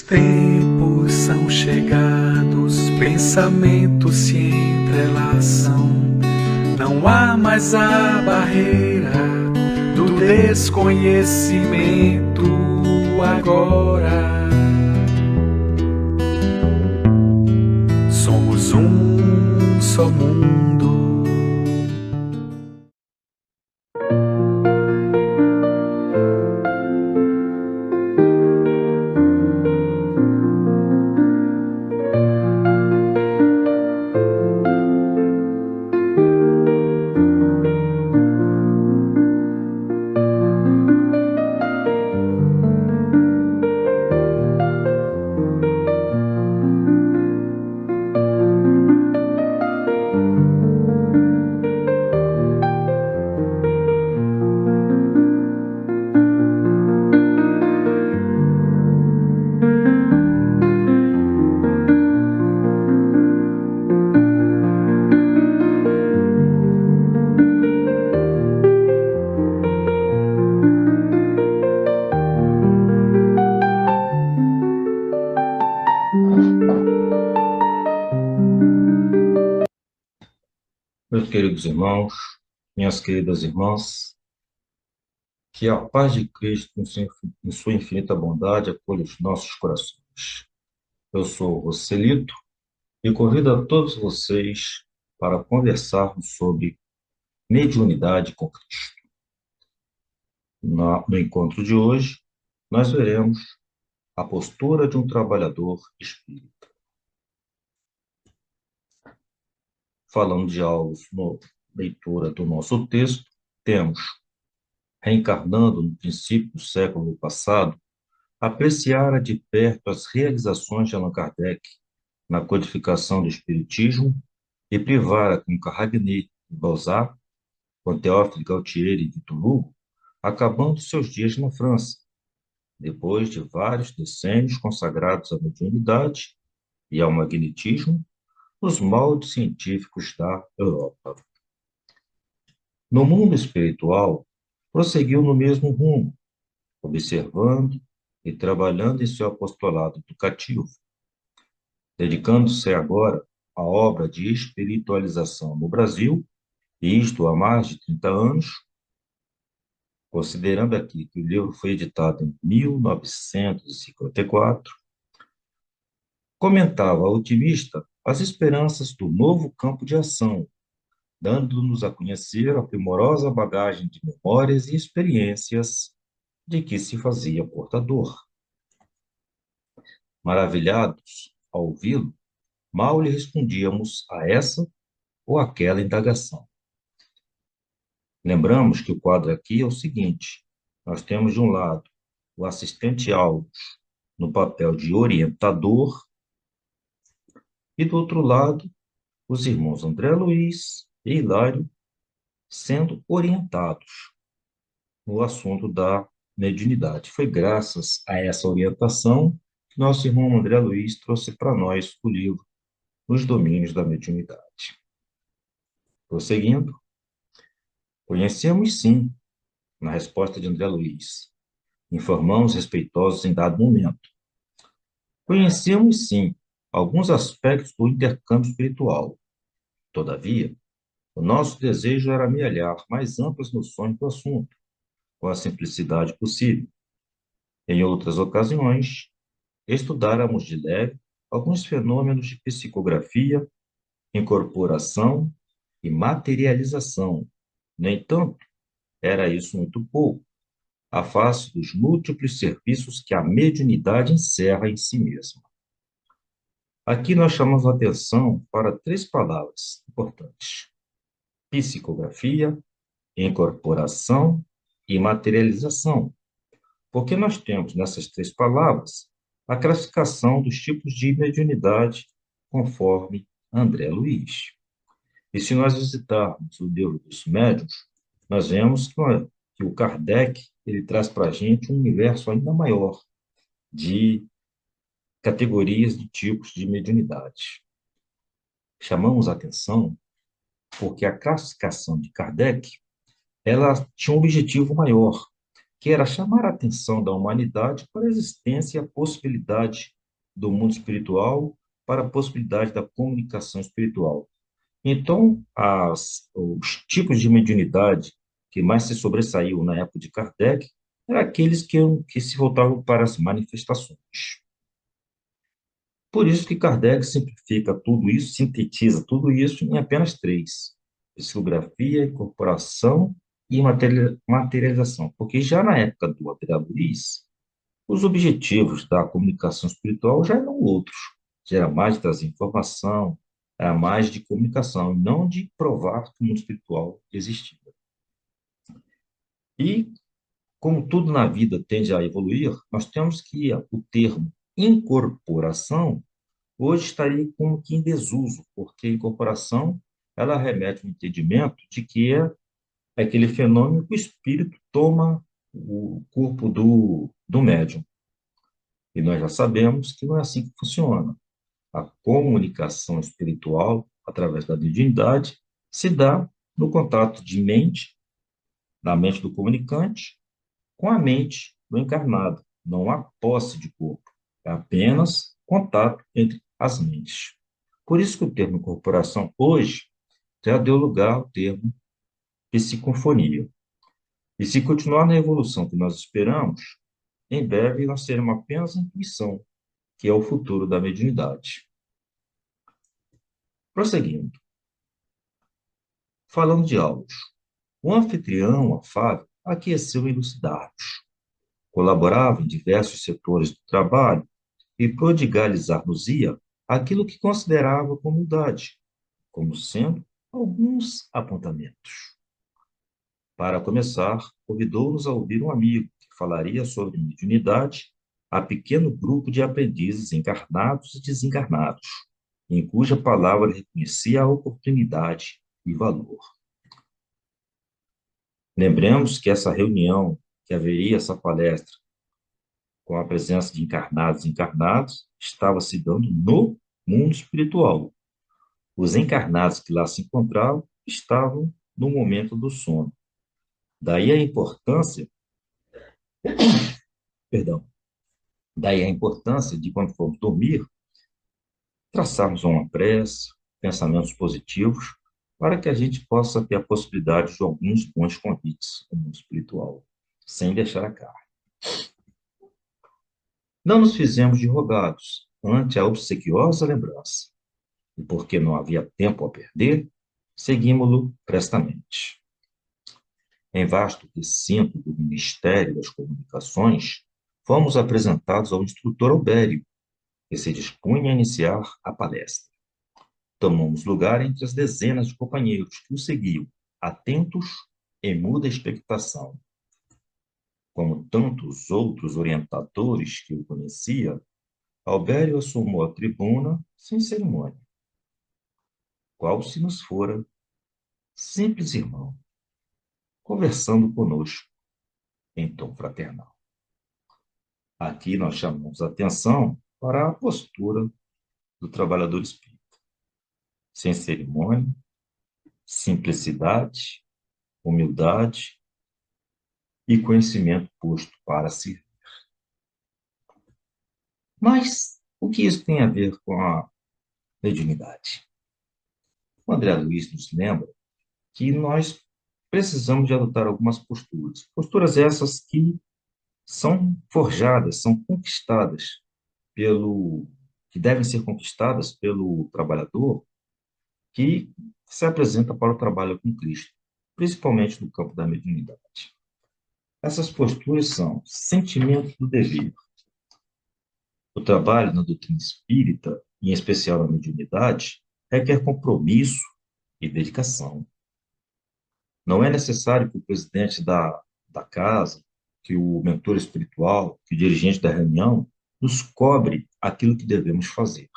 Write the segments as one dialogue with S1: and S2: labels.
S1: tempos são chegados, pensamentos se entrelaçam. Não há mais a barreira do desconhecimento agora. Somos um só mundo.
S2: Meus queridos irmãos, minhas queridas irmãs, que a paz de Cristo, em sua infinita bondade, acolha os nossos corações. Eu sou o Rocelito e convido a todos vocês para conversarmos sobre mediunidade com Cristo. No encontro de hoje, nós veremos a postura de um trabalhador espírita. Falando de algo na leitura do nosso texto, temos, reencarnando no princípio do século passado, apreciara de perto as realizações de Allan Kardec na codificação do Espiritismo e privara com Carragné e Balzac, com Théophile Gautier e Victor Hugo, acabando seus dias na França, depois de vários decênios consagrados à mediunidade e ao magnetismo nos moldes científicos da Europa. No mundo espiritual, prosseguiu no mesmo rumo, observando e trabalhando em seu apostolado educativo, dedicando-se agora à obra de espiritualização no Brasil, e isto há mais de 30 anos, considerando aqui que o livro foi editado em 1954, comentava otimista as esperanças do novo campo de ação, dando-nos a conhecer a primorosa bagagem de memórias e experiências de que se fazia portador. Maravilhados ao ouvi-lo, mal lhe respondíamos a essa ou aquela indagação. Lembramos que o quadro aqui é o seguinte: nós temos de um lado o assistente Alves no papel de orientador e do outro lado os irmãos André Luiz e Hilário sendo orientados no assunto da mediunidade. Foi graças a essa orientação que nosso irmão André Luiz trouxe para nós o livro Nos Domínios da Mediunidade. Prosseguindo, conhecemos sim, na resposta de André Luiz, informamos respeitosos em dado momento. Conhecemos sim alguns aspectos do intercâmbio espiritual. Todavia, o nosso desejo era amealhar mais amplas noções do assunto, com a simplicidade possível. Em outras ocasiões, estudáramos de leve alguns fenômenos de psicografia, incorporação e materialização. No entanto, era isso muito pouco, à face dos múltiplos serviços que a mediunidade encerra em si mesma. Aqui nós chamamos a atenção para três palavras importantes: psicografia, incorporação e materialização, porque nós temos nessas três palavras a classificação dos tipos de mediunidade conforme André Luiz. E se nós visitarmos o livro dos médiuns, nós vemos que o Kardec ele traz para a gente um universo ainda maior de categorias de tipos de mediunidade. Chamamos a atenção porque a classificação de Kardec ela tinha um objetivo maior, que era chamar a atenção da humanidade para a existência e a possibilidade do mundo espiritual, para a possibilidade da comunicação espiritual. Então, os tipos de mediunidade que mais se sobressaiu na época de Kardec eram aqueles que se voltavam para as manifestações. Por isso que Kardec simplifica tudo isso, sintetiza tudo isso em apenas três: psicografia, incorporação e materialização. Porque já na época do André Luiz, os objetivos da comunicação espiritual já eram outros. Já era mais de trazer informação, era mais de comunicação, não de provar que o mundo espiritual existia. E, como tudo na vida tende a evoluir, nós temos que o termo incorporação hoje estaria como que em desuso, porque a incorporação ela remete ao entendimento de que é aquele fenômeno que o espírito toma o corpo do médium. E nós já sabemos que não é assim que funciona. A comunicação espiritual, através da mediunidade, se dá no contato de mente, da mente do comunicante, com a mente do encarnado. Não há posse de corpo, é apenas contato entre as mentes. Por isso que o termo incorporação hoje já deu lugar ao termo psicofonia. E se continuar na evolução que nós esperamos, em breve nós teremos apenas a intuição, que é o futuro da mediunidade. Prosseguindo, falando de áudio, o anfitrião afável aqueceu em elucidar-nos, colaborava em diversos setores do trabalho e prodigalizar-nos-ia aquilo que considerava com humildade, como sendo alguns apontamentos. Para começar, convidou-nos a ouvir um amigo que falaria sobre mediunidade a pequeno grupo de aprendizes encarnados e desencarnados, em cuja palavra reconhecia a oportunidade e valor. Lembremos que essa reunião, que haveria essa palestra com a presença de encarnados e encarnados, estava se dando no mundo espiritual. Os encarnados que lá se encontravam estavam no momento do sono. Daí a importância, perdão, daí a importância de, quando formos dormir, traçarmos uma prece, pensamentos positivos, para que a gente possa ter a possibilidade de alguns bons convites no mundo espiritual, sem deixar a carne. Não nos fizemos de rogados ante a obsequiosa lembrança, e porque não havia tempo a perder, seguimos-lo prestamente. Em vasto recinto do Ministério das Comunicações, fomos apresentados ao instrutor Albério, que se dispunha a iniciar a palestra. Tomamos lugar entre as dezenas de companheiros que o seguiam, atentos e muda expectação. Como tantos outros orientadores que o conhecia, Albério assumou a tribuna sem cerimônia, qual se nos fora simples irmão, conversando conosco em tom fraternal. Aqui nós chamamos a atenção para a postura do trabalhador espírita. Sem cerimônia, simplicidade, humildade e conhecimento posto para si. Mas o que isso tem a ver com a mediunidade? O André Luiz nos lembra que nós precisamos de adotar algumas posturas. Posturas essas que são forjadas, são conquistadas que devem ser conquistadas pelo trabalhador que se apresenta para o trabalho com Cristo, principalmente no campo da mediunidade. Essas posturas são sentimento do dever. O trabalho na doutrina espírita, em especial na mediunidade, requer compromisso e dedicação. Não é necessário que o presidente da casa, que o mentor espiritual, que o dirigente da reunião, nos cobre aquilo que devemos fazer.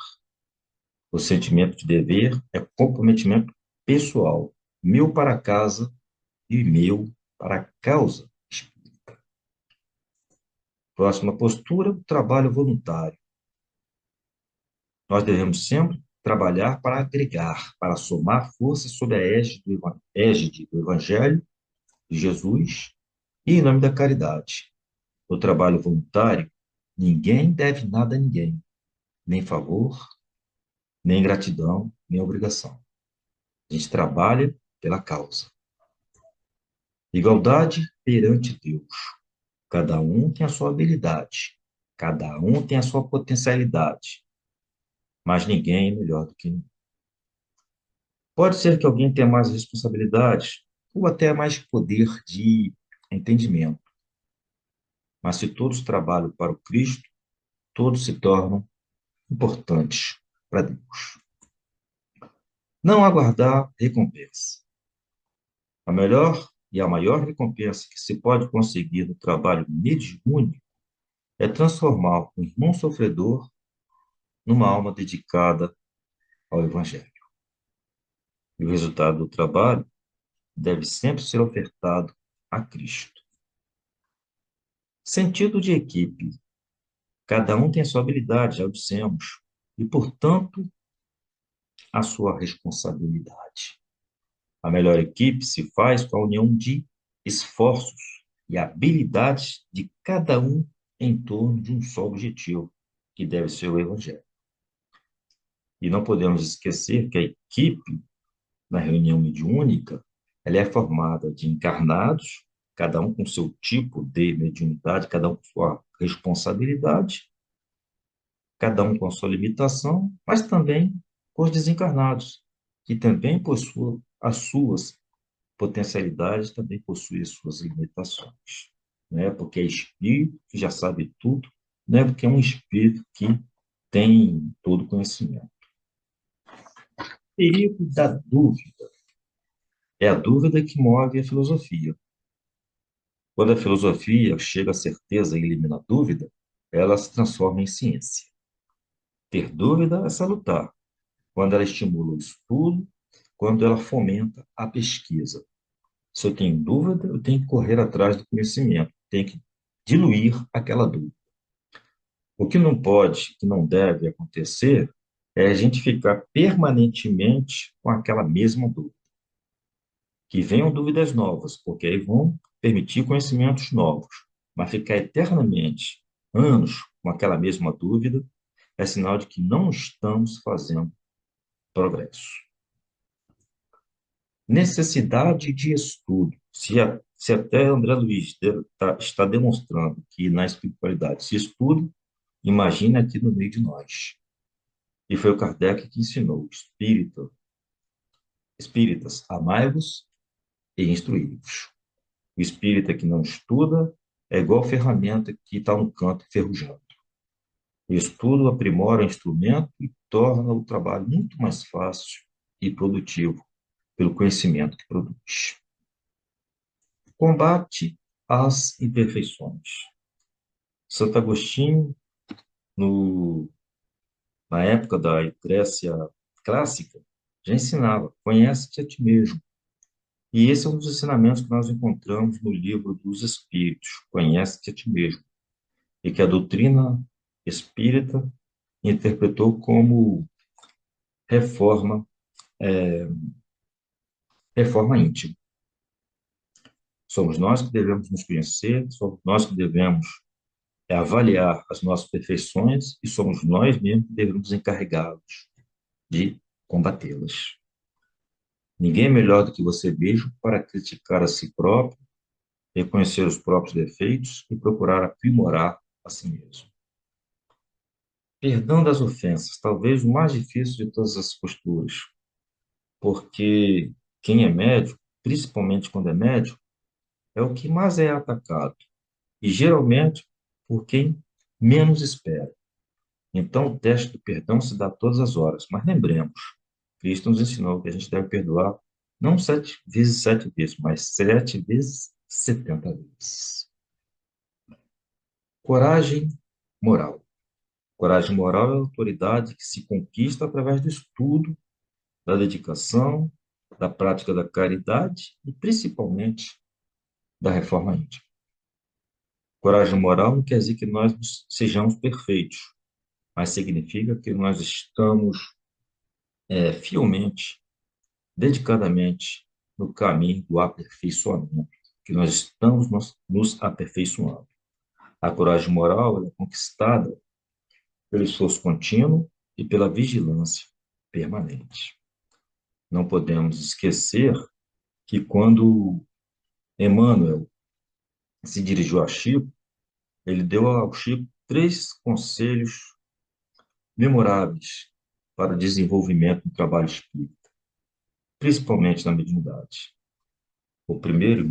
S2: O sentimento de dever é comprometimento pessoal, meu para a casa e meu para a causa espírita. Próxima postura, o trabalho voluntário. Nós devemos sempre trabalhar para agregar, para somar forças sob a égide do Evangelho de Jesus E em nome da caridade, no trabalho voluntário, ninguém deve nada a ninguém, nem favor, nem gratidão, nem obrigação. A gente trabalha pela causa. Igualdade perante Deus. Cada um tem a sua habilidade, cada um tem a sua potencialidade, mas ninguém é melhor do que ninguém. Pode ser que alguém tenha mais responsabilidades ou até mais poder de entendimento, mas se todos trabalham para o Cristo, todos se tornam importantes para Deus. Não aguardar recompensa. A melhor e a maior recompensa que se pode conseguir no trabalho mediúnico é transformar um irmão sofredor numa alma dedicada ao Evangelho. E o resultado do trabalho deve sempre ser ofertado a Cristo. Sentido de equipe. Cada um tem a sua habilidade, já o dissemos, e, portanto, a sua responsabilidade. A melhor equipe se faz com a união de esforços e habilidades de cada um em torno de um só objetivo, que deve ser o Evangelho. E não podemos esquecer que a equipe, na reunião mediúnica, ela é formada de encarnados, cada um com seu tipo de mediunidade, cada um com sua responsabilidade, cada um com a sua limitação, mas também com os desencarnados, que também possuem as suas potencialidades, também possuem as suas limitações. Não é porque é espírito que já sabe tudo, não é porque é um espírito que tem todo conhecimento. Perigo da dúvida. É a dúvida que move a filosofia. Quando a filosofia chega à certeza e elimina a dúvida, ela se transforma em ciência. Ter dúvida é salutar, quando ela estimula o estudo, quando ela fomenta a pesquisa. Se eu tenho dúvida, eu tenho que correr atrás do conhecimento, tenho que diluir aquela dúvida. O que não pode, que não deve acontecer, é a gente ficar permanentemente com aquela mesma dúvida. Que venham dúvidas novas, porque aí vão permitir conhecimentos novos, mas ficar eternamente, anos, com aquela mesma dúvida, é sinal de que não estamos fazendo progresso. Necessidade de estudo. Se até André Luiz está demonstrando que na espiritualidade se estuda, imagina aqui no meio de nós. E foi o Kardec que ensinou: espíritas, amai-vos e instruí-vos. O espírita que não estuda é igual ferramenta que está no canto enferrujando. O estudo aprimora o instrumento e torna o trabalho muito mais fácil e produtivo pelo conhecimento que produz. Combate às imperfeições. Santo Agostinho, na época da Grécia clássica, já ensinava: conhece-te a ti mesmo. E esse é um dos ensinamentos que nós encontramos no livro dos Espíritos: conhece-te a ti mesmo. E que a doutrina espírita interpretou como reforma, reforma íntima. Somos nós que devemos nos conhecer, somos nós que devemos avaliar as nossas perfeições e somos nós mesmos que devemos encarregá-los de combatê-las. Ninguém é melhor do que você mesmo para criticar a si próprio, reconhecer os próprios defeitos e procurar aprimorar a si mesmo. Perdão das ofensas, talvez o mais difícil de todas as posturas, porque quem é médium, principalmente quando é médium, é o que mais é atacado, e geralmente por quem menos espera. Então, o teste do perdão se dá todas as horas, mas lembremos, Cristo nos ensinou que a gente deve perdoar não 7 vezes, mas 7 vezes 70 vezes. Coragem moral. Coragem moral é a autoridade que se conquista através do estudo, da dedicação, da prática da caridade e, principalmente, da reforma íntima. Coragem moral não quer dizer que nós sejamos perfeitos, mas significa que nós estamos fielmente, dedicadamente, no caminho do aperfeiçoamento, que nós estamos nos aperfeiçoando. A coragem moral ela é conquistada pelo esforço contínuo e pela vigilância permanente. Não podemos esquecer que quando Emmanuel se dirigiu a Chico, ele deu ao Chico 3 conselhos memoráveis para o desenvolvimento do trabalho espírita, principalmente na mediunidade. O primeiro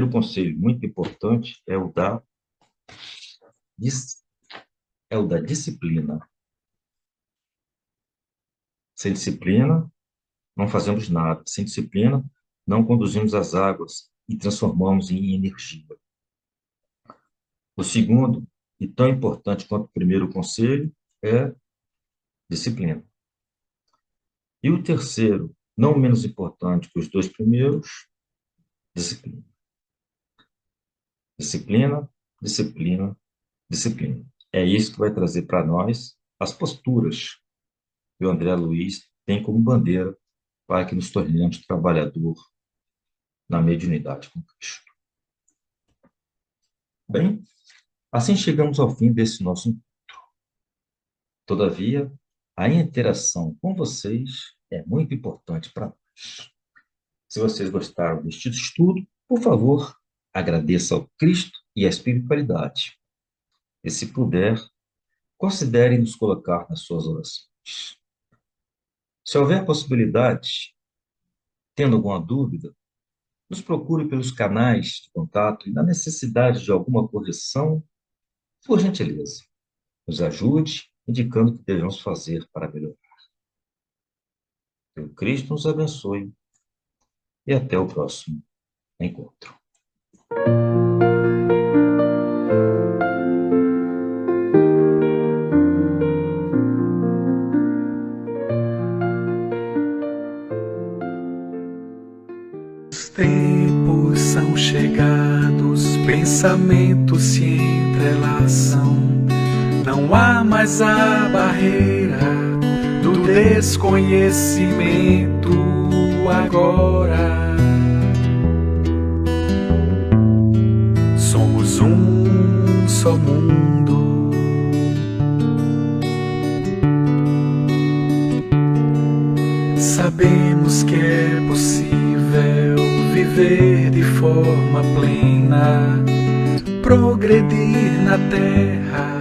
S2: conselho muito importante é o da disciplina. Sem disciplina, não fazemos nada. Sem disciplina, não conduzimos as águas e transformamos em energia. O segundo, e tão importante quanto o primeiro conselho, é disciplina. E o terceiro, não menos importante que os 2 primeiros, disciplina. Disciplina, disciplina, disciplina. É isso que vai trazer para nós as posturas que o André Luiz tem como bandeira para que nos tornemos trabalhador na mediunidade com Cristo. Bem, assim chegamos ao fim desse nosso encontro. Todavia, a interação com vocês é muito importante para nós. Se vocês gostaram deste estudo, por favor, agradeça ao Cristo e à espiritualidade. E se puder, considere nos colocar nas suas orações. Se houver possibilidade, tendo alguma dúvida, nos procure pelos canais de contato e, na necessidade de alguma correção, por gentileza, nos ajude indicando o que devemos fazer para melhorar. Que o Cristo nos abençoe e até o próximo encontro.
S1: Os tempos são chegados, pensamentos se entrelaçam. Não há mais a barreira do desconhecimento agora. Somos um só mundo. Sabemos que é possível viver de forma plena, progredir na terra